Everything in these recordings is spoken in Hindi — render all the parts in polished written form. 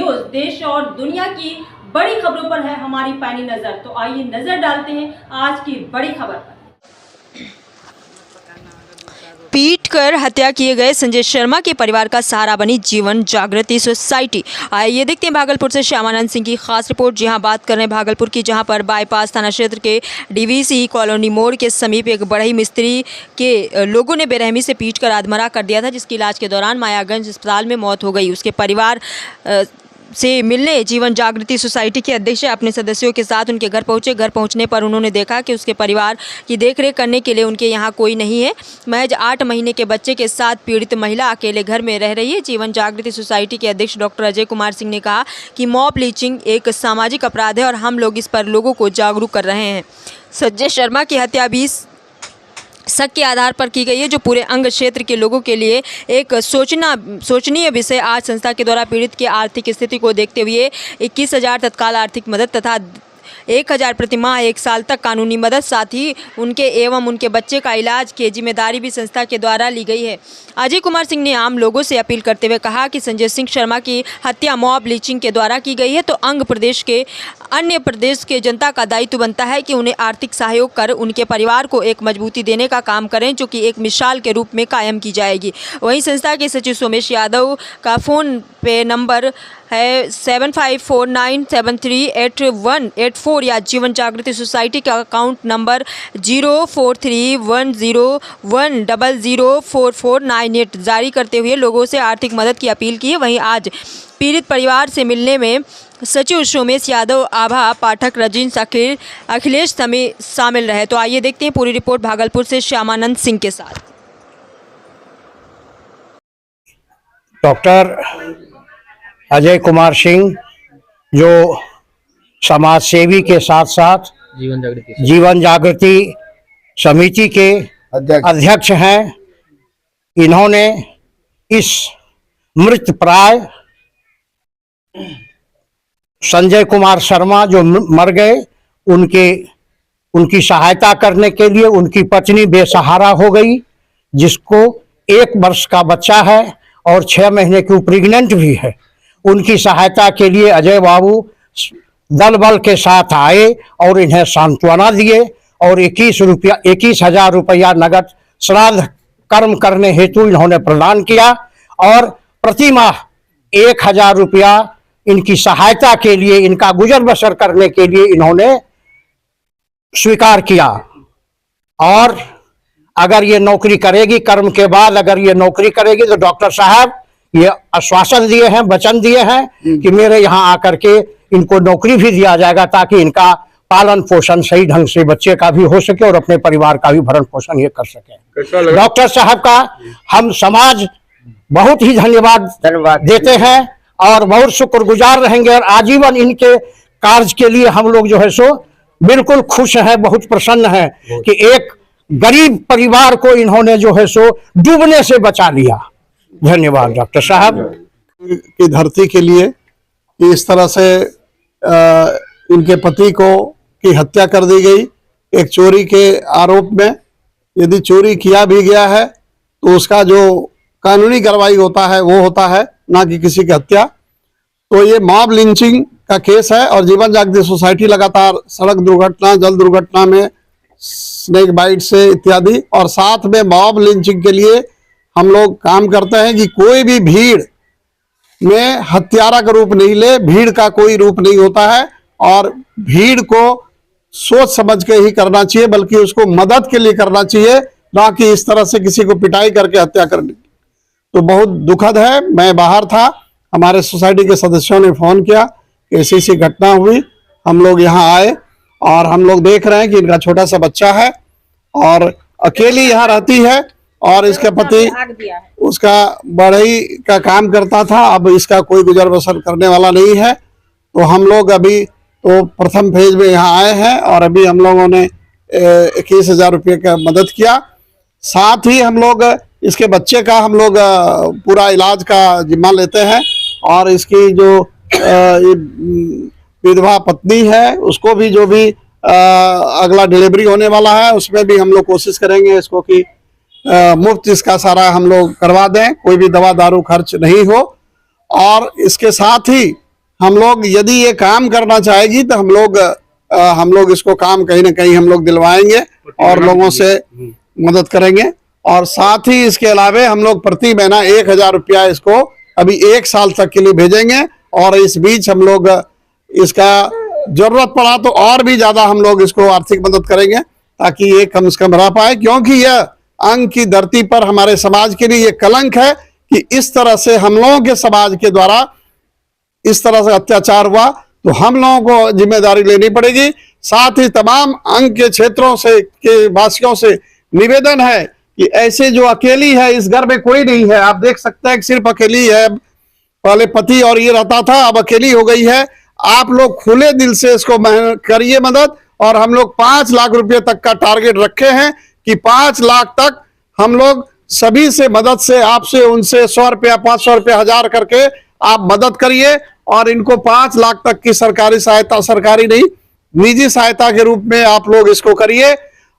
न्यूज़ देश और दुनिया की बड़ी खबरों पर है हमारी पैनी नजर। तो आइए नजर डालते हैं आज की बड़ी खबर पर। पीट कर हत्या किए गए संजय शर्मा के परिवार का सहारा बनी जीवन जागृति सोसाइटी। आइए देखते हैं भागलपुर से श्यामानंद सिंह की खास रिपोर्ट। जी हां, बात कर रहे हैं भागलपुर की, जहां पर बाईपास थाना क्षेत्र के डीवीसी कॉलोनी मोड़ के समीप एक बढ़ई मिस्त्री के लोगों ने बेरहमी से पीट कर आधमरा कर दिया था, जिसकी इलाज के दौरान मायागंज अस्पताल में मौत हो गई। उसके परिवार से मिलने जीवन जागृति सोसाइटी के अध्यक्ष अपने सदस्यों के साथ उनके घर पहुंचे। घर पहुंचने पर उन्होंने देखा कि उसके परिवार की देखरेख करने के लिए उनके यहाँ कोई नहीं है। महज 8 महीने के बच्चे के साथ पीड़ित महिला अकेले घर में रह रही है। जीवन जागृति सोसाइटी के अध्यक्ष डॉक्टर अजय कुमार सिंह ने कहा कि मॉब लिंचिंग एक सामाजिक अपराध है और हम लोग इस पर लोगों को जागरूक कर रहे हैं। संजय शर्मा की हत्या भी शक के आधार पर की गई है, जो पूरे अंग क्षेत्र के लोगों के लिए एक सोचनीय विषय। आज संस्था के द्वारा पीड़ित की आर्थिक स्थिति को देखते हुए 21,000 तत्काल आर्थिक मदद तथा 1,000 प्रतिमाह 1 साल तक कानूनी मदद, साथ ही उनके एवं उनके बच्चे का इलाज की जिम्मेदारी भी संस्था के द्वारा ली गई है। अजय कुमार सिंह ने आम लोगों से अपील करते हुए कहा कि संजय सिंह शर्मा की हत्या मॉब लिंचिंग के द्वारा की गई है, तो अंग प्रदेश के अन्य प्रदेश के जनता का दायित्व बनता है कि उन्हें आर्थिक सहयोग कर उनके परिवार को एक मजबूती देने का काम करें, जो कि एक मिसाल के रूप में कायम की जाएगी। वहीं संस्था के सचिव सोमेश यादव का फ़ोन पे नंबर है 7549738184 या जीवन जागृति सोसाइटी का अकाउंट नंबर 043101004498 जारी करते हुए लोगों से आर्थिक मदद की अपील की है। वहीं आज पीड़ित परिवार से मिलने में सचिव सोमेश यादव, आभा पाठक, रजिन अखिलेश शामिल रहे। तो आइए देखते हैं पूरी रिपोर्ट भागलपुर से श्यामानंद सिंह के साथ। डॉक्टर अजय कुमार सिंह, जो समाज सेवी के साथ साथ जीवन जागृति समिति के अध्यक्ष हैं, इन्होंने इस मृत प्राय संजय कुमार शर्मा जो मर गए, उनकी सहायता करने के लिए उनकी पत्नी बेसहारा हो गई, जिसको 1 वर्ष का बच्चा है और 6 महीने की प्रेग्नेंट भी है। उनकी सहायता के लिए अजय बाबू दल बल के साथ आए और इन्हें सांत्वना दिए और 21,000 रुपया नगद श्राद्ध कर्म करने हेतु इन्होंने प्रदान किया और प्रति माह 1,000 रुपया इनकी सहायता के लिए, इनका गुजर बसर करने के लिए इन्होंने स्वीकार किया। और अगर ये नौकरी करेगी, कर्म के बाद अगर ये नौकरी करेगी, तो डॉक्टर साहब ये आश्वासन दिए हैं, वचन दिए हैं कि मेरे यहाँ आकर के इनको नौकरी भी दिया जाएगा, ताकि इनका पालन पोषण सही ढंग से बच्चे का भी हो सके और अपने परिवार का भी भरण पोषण ये कर सके। डॉक्टर साहब का हम समाज बहुत ही धन्यवाद देते हैं और बहुत शुक्रगुजार रहेंगे और आजीवन इनके कार्य के लिए हम लोग जो है सो बिल्कुल खुश हैं, बहुत प्रसन्न हैं कि एक गरीब परिवार को इन्होंने जो है सो डूबने से बचा लिया। धन्यवाद डॉक्टर साहब। की धरती के लिए इस तरह से इनके पति की हत्या कर दी गई एक चोरी के आरोप में। यदि चोरी किया भी गया है तो उसका जो कानूनी कार्रवाई होता है वो होता है, ना कि किसी की हत्या। तो ये मॉब लिंचिंग का केस है और जीवन जागृति सोसाइटी लगातार सड़क दुर्घटना, जल दुर्घटना में, स्नेक बाइट से इत्यादि, और साथ में मॉब लिंचिंग के लिए हम लोग काम करते हैं कि कोई भी भीड़ में हत्यारा का रूप नहीं ले। भीड़ का कोई रूप नहीं होता है और भीड़ को सोच समझ के ही करना चाहिए, बल्कि उसको मदद के लिए करना चाहिए, ना कि इस तरह से किसी को पिटाई करके हत्या करनी। तो बहुत दुखद है। मैं बाहर था, हमारे सोसाइटी के सदस्यों ने फोन किया, ऐसी घटना हुई, हम लोग यहाँ आए और हम लोग देख रहे हैं कि इनका छोटा सा बच्चा है और अकेली यहाँ रहती है और इसके पति उसका बढ़ई का काम करता था। अब इसका कोई गुजर बसर करने वाला नहीं है। तो हम लोग अभी तो प्रथम फेज में यहाँ आए हैं और अभी हम लोगों ने 21,000 रुपये का मदद किया। साथ ही हम लोग इसके बच्चे का हम लोग पूरा इलाज का जिम्मा लेते हैं और इसकी जो विधवा पत्नी है उसको भी जो भी अगला डिलीवरी होने वाला है उसमें भी हम लोग कोशिश करेंगे इसको कि मुफ्त इसका सारा हम लोग करवा दें, कोई भी दवा दारू खर्च नहीं हो। और इसके साथ ही हम लोग यदि ये काम करना चाहेगी तो हम लोग इसको काम कहीं ना कहीं हम लोग दिलवाएंगे और लोगों से मदद करेंगे। और साथ ही इसके अलावा हम लोग प्रति महीना 1,000 रुपया इसको अभी 1 साल तक के लिए भेजेंगे। और इस बीच हम लोग इसका जरूरत पड़ा तो और भी ज्यादा हम लोग इसको आर्थिक मदद करेंगे ताकि ये कम से कम रह पाए, क्योंकि यह अंग की धरती पर हमारे समाज के लिए ये कलंक है कि इस तरह से हम लोगों के समाज के द्वारा इस तरह से अत्याचार हुआ, तो हम लोगों को जिम्मेदारी लेनी पड़ेगी। साथ ही तमाम अंग के क्षेत्रों से के वासियों से निवेदन है कि ऐसे जो अकेली है, इस घर में कोई नहीं है, आप देख सकते हैं कि सिर्फ अकेली है, पहले पति और ये रहता था, अब अकेली हो गई है। आप लोग खुले दिल से इसको करिए मदद। और हम लोग 5 लाख रुपए तक का टारगेट रखे हैं कि 5 लाख तक हम लोग सभी से मदद से, आपसे उनसे 100 रुपया 500 रुपया 1000 करके आप मदद करिए और इनको 5 लाख तक की सरकारी सहायता, सरकारी नहीं निजी सहायता के रूप में आप लोग इसको करिए।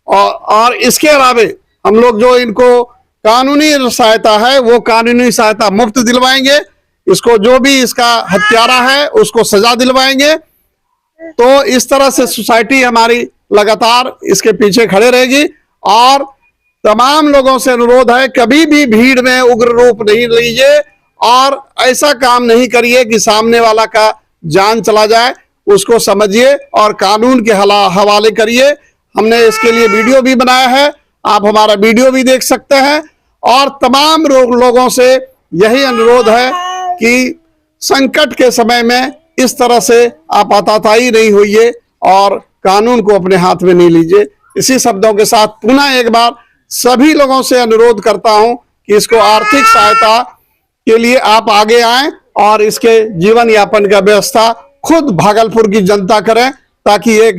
और इसके अलावा हम लोग जो इनको कानूनी सहायता है वो कानूनी सहायता मुफ्त दिलवाएंगे। इसको जो भी इसका हत्यारा है उसको सजा दिलवाएंगे। तो इस तरह से सोसाइटी हमारी लगातार इसके पीछे खड़े रहेगी। और तमाम लोगों से अनुरोध है, कभी भी भीड़ में उग्र रूप नहीं लीजिए और ऐसा काम नहीं करिए कि सामने वाला का जान चला जाए। उसको समझिए और कानून के हवाले करिए। हमने इसके लिए वीडियो भी बनाया है, आप हमारा वीडियो भी देख सकते हैं। और तमाम लोगों से यही अनुरोध है कि संकट के समय में इस तरह से आप आताताई नहीं होइए और कानून को अपने हाथ में नहीं लीजिए। इसी शब्दों के साथ पुनः एक बार सभी लोगों से अनुरोध करता हूं कि इसको आर्थिक सहायता के लिए आप आगे आएं और इसके जीवन यापन का व्यवस्था खुद भागलपुर की जनता करें, ताकि एक